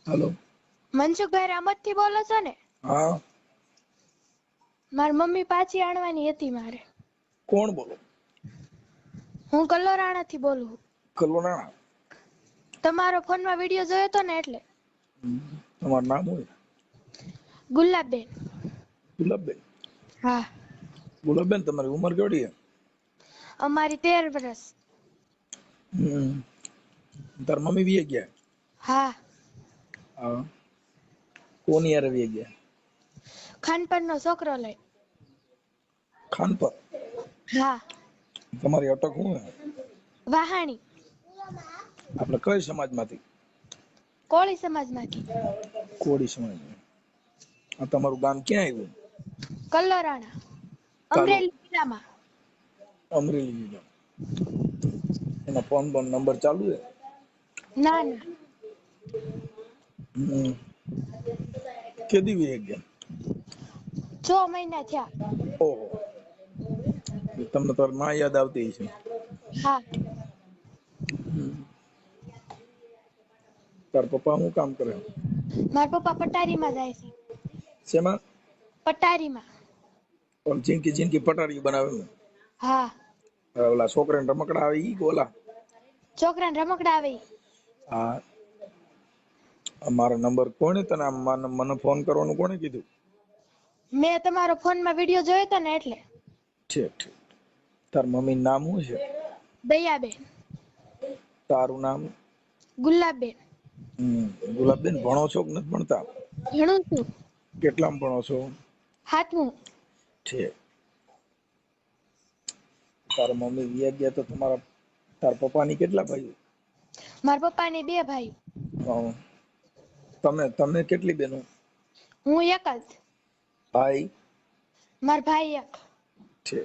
Hello Mansukhbhai રામત થી બોલો છો ને? हाँ મારી મમ્મી પાછી આણવાની હતી મારે. कौन बोलो હું કલોરાણા થી બોલું. कलोना તમારો ફોન માં વિડિયો જોયો તો ને એટલે. તમારું નામ હોય ગુલાબબેન. ગુલાબબેન હા. ગુલાબબેન તમારી ઉંમર કેવડી છે અમારી 13 વર્ષ. તાર મમ્મી વી ગયા હા. હા કોની યાર વી ગયા ખાનપર નો છોકરો લઈ. ખાનપર હા. તમારી અટક હું વાહાણી. આપણે કઈ સમાજમાંથી કોળી સમાજમાંથી. કોળી સમાજ આ તમારું ગામ ક્યાં આવ્યું કલોરાણા. તાલુ અમરેલી જિલ્લામાં. અમરેલી જિલ્લા એના ફોન નંબર ચાલુ છે ના ના. કેદી વી ગયા 6 મહિના થયા. ઓહો તમને તાર માં યાદ આવતી છે હા. તાર પપ્પા શું કામ કરે મારા પપ્પા પટારીમાં જાય છે. શેમાં પટારીમાં. જિંદગી જિંદગી પટારી બનાવે હા. ઓલા છોકરાને રમકડા આવે ઈ ઓલા છોકરાને રમકડા આવે. હા મારો નંબર કોણે તને મને ફોન કરવાનું કોણે કીધું મેં તમારો ફોન માં વિડિયો જોયો તો ને એટલે. ઠીક ઠીક તાર મમ્મી નામ શું છે દયાબેન. તારું નામ ગુલાબબેન. ગુલાબબેન ભણો છો કે નથી ભણતા ભણું છું. કેટલામાં ભણો છો 7મું. ઠીક તારા મમ્મી વિયા ગયા તો તાર પપ્પાની કેટલા ભાઈઓ મારા પપ્પાને 2 ભાઈ. તમે કેટલી બેનો હું એક જ. ભાઈ મારા ભાઈ એક. છે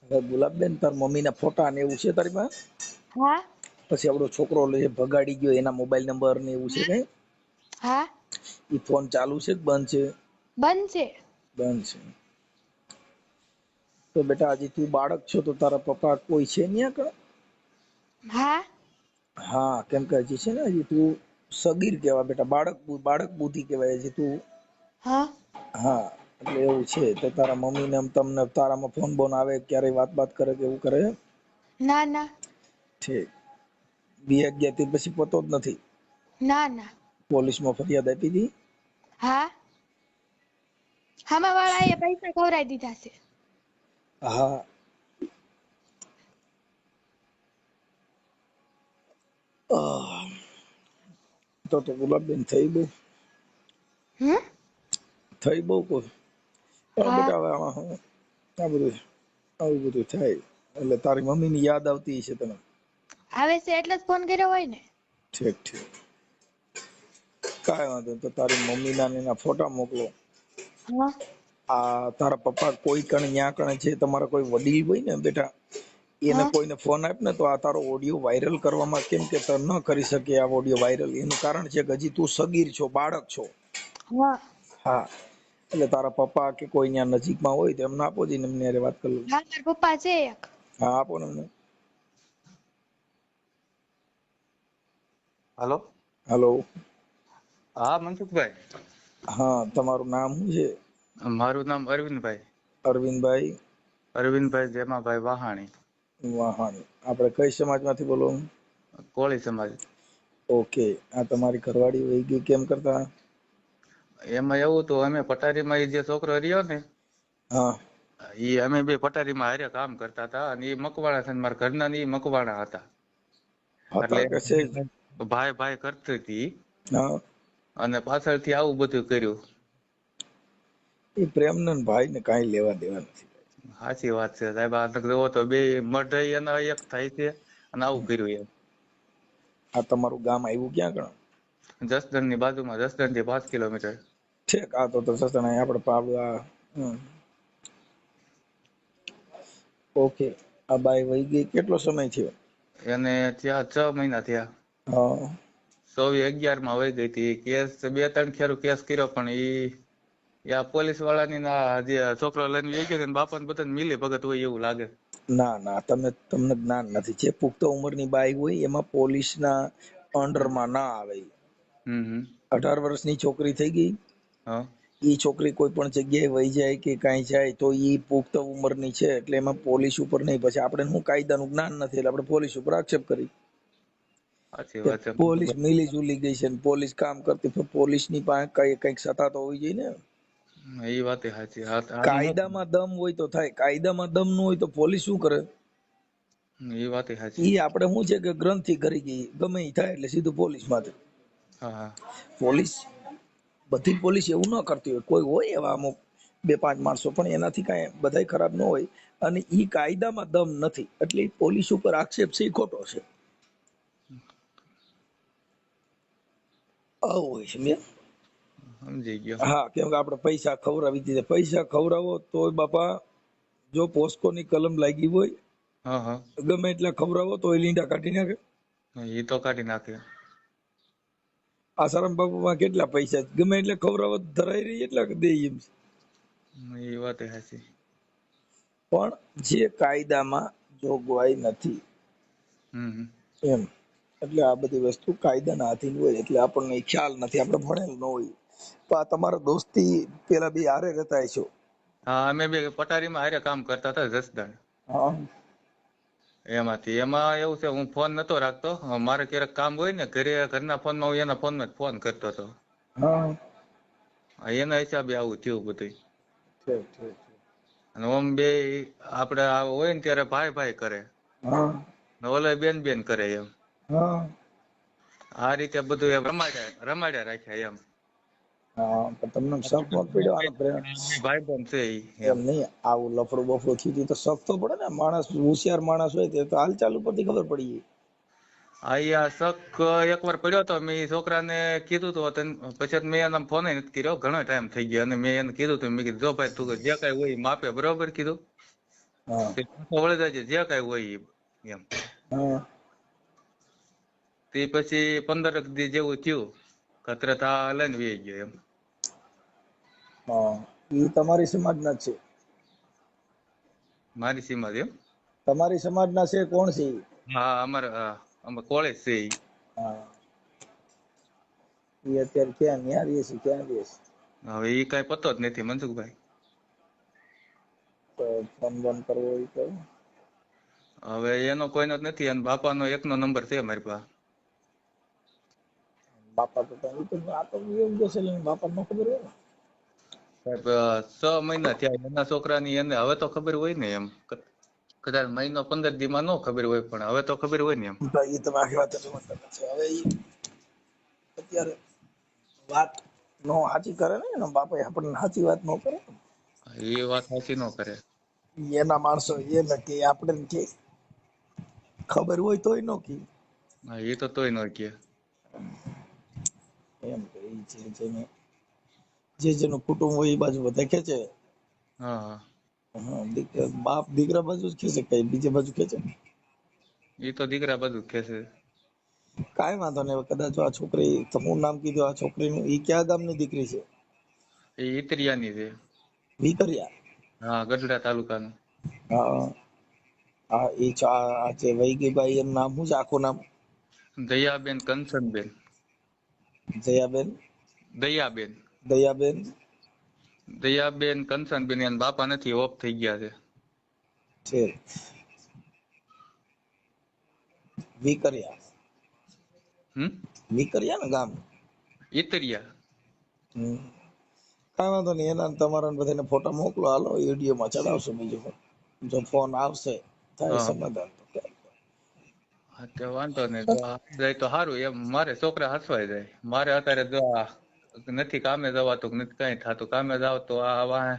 હવે ગુલાબબેન તાર મમ્મીના ફોટા ને એવું છે તારી પાસે હા. પછી આપણો છોકરો ભગાડી ગયો એના મોબાઈલ નંબર ને એવું છે કઈ હા. ઈ ફોન ચાલુ છે કે બંધ છે બંધ છે. બંધ છે તો બેટા હજી તું બાળક છો તો તારા પપ્પા કોઈ છે ન્યા કા હા. હા કેમ કે હજી છે ને હજી તું સગીર કહેવાય બેટા બાળક બુદ્ધિ કહેવાય હજી તું હા. હા એટલે એવું છે તો તારા મમ્મી ને તમને તારામાં ફોન બોન આવે ક્યારે વાત કરે કે એવું કરે ના ના. ઠીક 2 થી પછી પતો જ નથી ના ના. પોલીસમાં ફરિયાદ આપી હતી હા. હામાવાળા એ પૈસા ખવડાવી દીધા છે. હા તો ગુલાબબેન થઈ બહુ થઈ બહુ કોઈ હા. બેટા હવે આવું બધું થાય એટલે તારી મમ્મી ની યાદ આવતી છે તને આવે છે એટલે જ ફોન કર્યો હોય ને. ઠીક ઠીક કાંઈ વાંધો તો તારી મમ્મી ના એના ફોટા મોકલો હા. આ તારા પપ્પા કોઈ કણ ન્યા કણે છે તમારા કોઈ વડીલ હોય ને બેટા એને હા. કોઈને ફોન આપ ને તો આ તારો ઓડિયો વાયરલ કરવામાં કેમ કે ન કરી શકે આ ઓડિયો વાયરલ એનું કારણ છે કે હજી તું સગીર છો બાળક છો હા. હા એટલે તારા પપ્પા કે કોઈ ત્યાં નજીકમાં હોય તો એમને આપો જઈને એમને વાત કરી લઉં હા મારા પપ્પા છે એક. હા આપો ને એમને हेलो હેલો हाँ मनसुखભાઈ હા તમારું નામ શું છે મારું નામ અરવિંદભાઈ અરવિંદભાઈ જેમાભાઈ વાહાણી વાહાણી આપણે કઈ સમાજમાંથી બોલો કોળી સમાજ ઓકે આ તમારી ઘરવાળી વહી ગઈ કેમ કરતા એમાં એવું હતું અમે પટારીમાં ઈ જે છોકરો રહ્યો ને હા ઈ અમે બે પટારીમાં હારે કામ કરતા હતા અને ઈ મકવાણા છે ને મારા ઘરના ને ઈ મકવાણા હતા એટલે હતા કે છે જ ભાઈ ભાઈ કરતી હતી હા અને પાછળથી આવું બધું કર્યું એ પ્રેમને ભાઈ ને કઈ લેવા દેવા નથી સાચી વાત છે સાહેબ આ જોવો તો બે મઢઈ એના એક થાય છે અને આવું કર્યું એમ આ તમારું ગામ આવ્યું ક્યાં ગણ જસદણ ની બાજુમાં જસદણ થી 5 કિલોમીટર ઠીક આ તો સસ્તા આપણે પાવડા ઓકે આ બાઈ વહી ગઈ કેટલો સમય થયો એને ત્યાં 6 મહિના થયા હા 24/11 માં વહી ગઈ હતી કેસ 2-3 ખેરું કેસ કર્યો પણ ઈ પોલીસ વાળાની ના જે છોકરો લઈને વહી ગયો બાપા ને બધા મિલી ભગત હોય એવું લાગે ના ના તમને જ્ઞાન નથી જે પુખ્ત ઉંમરની બાઈ હોય એમાં પોલીસના અંડરમાં ના આવે હમ 18 વર્ષની છોકરી થઈ ગઈ, હા એ છોકરી કોઈ પણ જગ્યાએ વહી જાય કે કાંઈ જાય તો એ પુખ્ત ઉંમરની છે, એટલે એમાં પોલીસ ઉપર નહીં. પછી આપણે શું કાયદાનું જ્ઞાન નથી એટલે આપણે પોલીસ ઉપર આક્ષેપ કરી સાચી કે વાત છે. પોલીસ મિલી જુલી ગઈ છે ને પોલીસ કામ કરતી, પણ પોલીસની પાસે કંઈક સત્તા તો હોવી જોઈએ ને. એ વાત સાચી. આનું કાયદામાં દમ હોય તો થાય, કાયદામાં દમ ન હોય તો પોલીસ શું કરે? એ વાત સાચી. ઈ આપણે શું છે કે ગ્રંથિ કરી ગઈ, ગમે ઈ થાય એટલે સીધું પોલીસ માટે. હા હા પોલીસ બધી પોલીસ એવું ન કરતી હોય, કોઈ હોય એવા અમુક 2-5 માણસો, પણ એનાથી કાંઈ બધાય ખરાબ ન હોય. અને ઈ કાયદામાં દમ નથી એટલે ઈ પોલીસ ઉપર આક્ષેપ છે, ઈ ખોટો છે. આવું હોય છે. સમજી ગયો. હા, કેમ કે આપણે પૈસા ખવડાવી દીધા, પૈસા ખવડાવો તોય બાપા જો પોસ્કોની કલમ લાગી હોય, હા હા ગમે એટલા ખવડાવો તોય લીંડા કાઢી નાખે. એ તો કાઢી નાખે. આસારામ બાપુમાં કેટલા પૈસા છે, ગમે એટલે ખવડાવો ધરાઈ રહી એટલા દે એમ છે. એ વાત સાચી. પણ જે કાયદામાં જોગવાઈ નથી હમ એમ, એટલે આ બધી વસ્તુ કાયદાના આધીન હોય એટલે આપણને ખ્યાલ નથી, આપણે ભણેલ ન હોય. તો આ તમારા દોસ્તી પેલા બે હારે રહેતા હશો? હા, અમે બે પટારીમાં હારે કામ કરતા હતા જસદણ. હા એમાં એવું છે, હું ફોન નતો રાખતો. મારે ક્યારેક કામ હોય ને ઘરના ફોનમાં હું એના ફોનમાં જ ફોન કરતો હતો. હા એના હિસાબે આવું થયું બધું. ઠીક ઠીક. અને ઓમ બે આપડે હોય ને ત્યારે ભાઈ ભાઈ કરે, હા ઓલે બેન બેન કરે એમ. હા આ રીતે બધું એમ રમાડ્યા રાખ્યા એમ. હા, પણ તમને શક ન પડ્યો આનો પ્રેમ? ભાઈ બંધ છે એમ નહીં, આવું લફડું બફડું થયું તો શક તો પડે ને. માણસ હોશિયાર માણસ હોય તે તો હાલચાલ ઉપરથી ખબર પડી ગઈ. આ શક એકવાર પડ્યો હતો. મેં છોકરાને કીધું હતું, પછી મેં એના ફોન નથી કર્યો, ઘણો ટાઈમ થઈ ગયો. અને મેં એને કીધું હતું, મેં કીધું જો ભાઈ તું જે કઈ હોય માપે બરોબર કીધું, હા વળી જાય જે કઈ હોય એમ. હા તે પછી 15 દી જેવું થયું, કતરત આ લઈને વી ગયો એમ. હા, એ તમારી સમાજના જ છે? મારી સીમા એમ? તમારી સમાજના છે? કોણ છે ઈ? હા, અમારે કોલેજ છે ઈ. હા, એ અત્યારે ક્યાં ન્યા રહે છે? ક્યાં રહે છે? હવે ઈ કઈ પતો જ નથી મનસુખભાઈ. તો ફોન બોન કરવો હોય તો? હવે એનો કોઈનો જ નથી, અને બાપાનો એકનો નંબર છે મારી પાસે. બાપા તો આ તો એવું જશે બાપા ન ખબર હોય ને. સાહેબ 6 મહિના થયા એના છોકરાની, એને હવે તો ખબર હોય ને એમ. કદાચ મહિનો 15 દી માં ન ખબર હોય, પણ હવે તો ખબર હોય ને એમ. એ તમે આખી વાત સમજતા નથી. હવે અત્યારે વાત નો સાચી કરે ને, એના બાપા આપણને સાચી વાત નો કરે. એ વાત સાચી નો કરે. એના માણસો એ નથી, આપણે કે ખબર હોય તોય નો કે. હા, એ તો તોય નો કે. એમ કે જેનું કુટુંબ હોય એ બાજુ બધા ખેંચે. હા હા હા, બાપ દીકરા બાજુ જ ખેંચે, કઈ બીજે બાજુ ખેંચે? એ તો દીકરા બધું જ ખેંચે. કાંઈ વાંધો નહીં. કદાચ આ છોકરી, હું નામ કીધું આ છોકરીનું, એ કયા ગામની દીકરી છે? એ ઈતરિયાની છે. વિકરિયા? હા, ગઢડા તાલુકાનું. હા હા, એ જે વહી ગઈ બાઈ એનું નામ શું છે આખું નામ? દયાબેન કંચનબેન. જયાબેન? દયાબેન. દયાબેન? દયાબેન કંચનબેન. એના બાપા નથી, ઓફ થઈ ગયા છે. ઠીક. વિકરિયા? વિકરિયા ને ગામ? ઈતરિયા. કાંઈ વાંધો નહીં. એના તમારા બધાને ફોટા મોકલો, હાલો વિડીયોમાં ચડાવશો. બીજું જો ફોન આવશે થાય હા સમાધાન તો હા, તે વાંધો નહીં. જો જાય તો સારું એમ. મારે છોકરા હસવાઈ જાય. મારે અત્યારે જો નથી કામે જવાતું, નથી કઈ થતું. કામે જાવ તો આ વાહે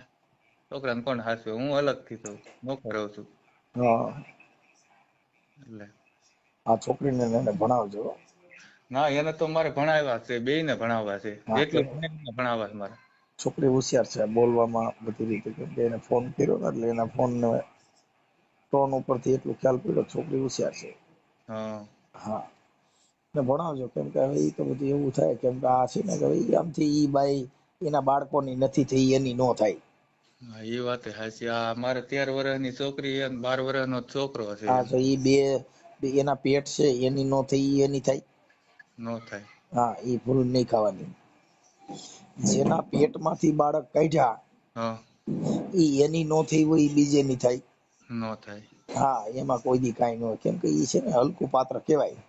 છોકરાને કોણ હાચવે? હું અલગ થી તો નોખો રહું છું હા, એટલે. આ છોકરીને એને ભણાવજો. ના, એને તો મારે ભણાવ્યા છે, બેયને ભણાવવા છે. હા, જેટલું ભણે એટલું ભણાવવા છે મારે. છોકરી હોશિયાર છે બોલવામાં બધી રીતે, કેમ કે એને ફોન કર્યો ને એટલે એના ફોન ને ટોન ઉપરથી એટલું ખ્યાલ પડ્યો છોકરી હોશિયાર છે. હા હા, ને ભણાવજો, કેમ કે હવે એ તો બધું એવું થાય, કેમ કે આ છે ને કે આમથી ઈ બાઈ એના બાળકોની નથી થઈ, એની નો થાય. હા, એ વાત હાચી. આ મારે 13 વર્ષની છોકરી અને 12 વર્ષનો છોકરો છે હા, એમ. તો ઈ બે એના પેટ છે, એની નો થઈ એની થાય. નો થાય. હા એ ભૂલ નહીં ખાવાની. જેના પેટમાંથી બાળક કાઢ્યા હા એની નો થઈ હોય ઈ બીજેની થાય. નો થાય. હા એમાં કોઈ દી કાંઈ ન હોય, કેમ કે ઈ છે ને હલકું પાત્ર કહેવાય.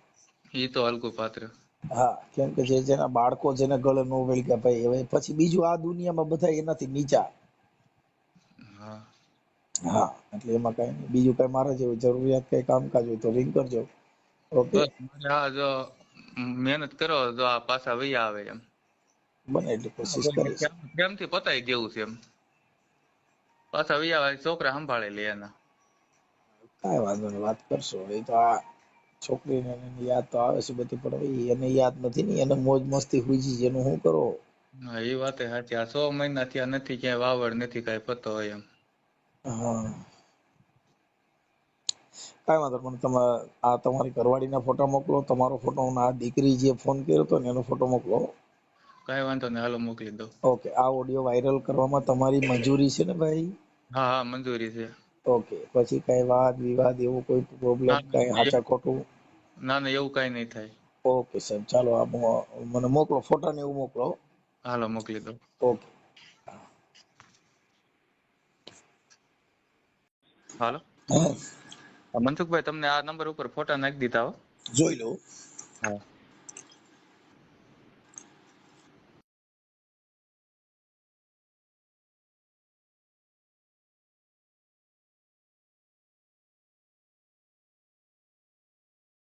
ઈ તો હલકું પાત્ર. હા કેમ કે જેના બાળકો જેને ગળે ન વળગ્યા ભાઈ, હવે પછી બીજું આ દુનિયામાં બધા એનાથી નીચા. હા હા એટલે એમાં કઈ નહીં. બીજું કઈ મારે જેવું જરૂરિયાત કઈ કામકાજ હોય તો રિંગ કરજો. ઓકે, બસ મારે આ જો મહેનત કરો જો આ પાછા વૈયા આવે એમ. બને એટલી કોશિશ કરીશ. પ્રેમથી પતાઈ દેવું છે એમ. પાછા વૈયા આવે છોકરા સંભાળે લે એના. કાંઈ વાંધો નહીં, વાત કરશો. એ તો આ છોકરીને એની યાદ તો આવે છે બધી, પણ હવે એને યાદ નથી ને, એને મોજ મસ્તી હુઈ છે એનું શું કરો. હા એ વાત સાચી. આ 6 મહિના થયા નથી ક્યાંય વાવડ નથી કાંઈ પતો હોય એમ. હા કાંઈ વાંધો નહીં, પણ તમે આ તમારી ઘરવાળીના ફોટા મોકલો, તમારો ફોટો, અને આ દીકરી જે ફોન કર્યો હતો ને એનો ફોટો મોકલો. કાંઈ વાંધો નહીં, હાલો મોકલી દઉં. ઓકે, આ ઓડિયો વાયરલ કરવામાં તમારી મંજૂરી છે ને ભાઈ? હા હા મંજૂરી છે. ઓકે, પછી કઈ વાદ વિવાદ એવું કોઈ પ્રોબ્લેમ ના કઈ હાચા ખોટું? ના એવું કાંઈ નહીં થાય. ઓકે સાહેબ, ચાલો આ મને મોકલો ફોટા ને એવું મોકલો. હાલો મોકલી દઉં. ઓકે. હાલો હા મનસુખભાઈ તમને આ નંબર ઉપર ફોટા નાખી દીધા હો. જોઈ લો. હા